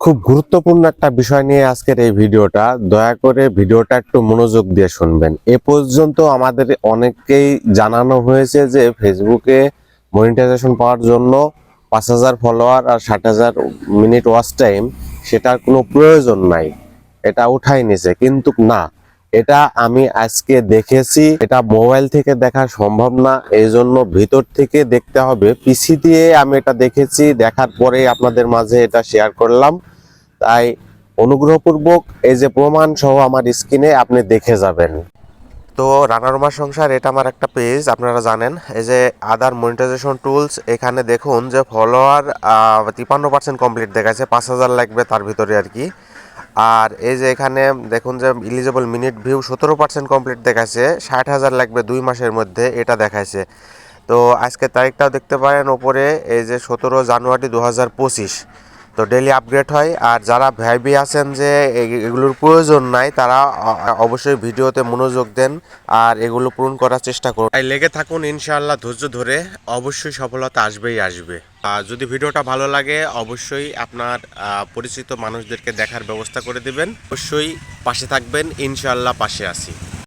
খুব গুরুত্বপূর্ণ একটা বিষয় নিয়ে আজকের এই ভিডিওটা। দয়া করে ভিডিওটা একটু মনোযোগ দিয়ে শুনবেন। এ পর্যন্ত আমাদের অনেককেই জানানো হয়েছে যে ফেসবুকে মনিটাইজেশন পাওয়ার জন্য 5,000 ফলোয়ার আর 60,000 মিনিট ওয়াচ টাইম সেটার কোনো প্রয়োজন নাই, এটা উঠাই নিছে। কিন্তু না, এটা আমি আজকে দেখেছি। এটা মোবাইল থেকে দেখা সম্ভব না, এই জন্য ভিতর থেকে দেখতে হবে। পিসি দিয়ে আমি এটা দেখেছি, দেখার পরে আপনাদের মাঝে এটা শেয়ার করলাম। তাই অনুগ্রহপূর্বক এই যে প্রমাণ সহ আমার স্ক্রিনে আপনি দেখে যাবেন। তো রানারুমার সংসার, এটা আমার একটা পেজ, আপনারা জানেন। এই যে আদার মনিটাইজেশন টুলস, এখানে দেখুন যে ফলোয়ার 53% কমপ্লিট দেখাচ্ছে, 5,000 লাগবে তার ভিতরে আর কি। আর এই যে এখানে দেখুন যে ইলিজিবল মিনিট ভিউ 17% কমপ্লিট দেখাচ্ছে, 60,000 লাগবে 2 মাসের মধ্যে, এটা দেখাইছে। তো আজকে তারিখটাও দেখতে পারেন ওপরে, এই যে 17 জানুয়ারি 2025। তো ডেইলি আপগ্রেড হয়। আর যারা ভাবি আছেন যে এগুলোর প্রয়োজন নাই, তারা অবশ্যই ভিডিওতে মনোযোগ দেন আর এগুলো পূরণ করার চেষ্টা করুন। তাই লেগে থাকুন, ইনশাআল্লাহ ধৈর্য ধরে অবশ্যই সফলতা আসবেই আসবে। আর যদি ভিডিওটা ভালো লাগে অবশ্যই আপনার পরিচিত মানুষদেরকে দেখার ব্যবস্থা করে দিবেন। অবশ্যই পাশে থাকবেন, ইনশাআল্লাহ পাশে আছি।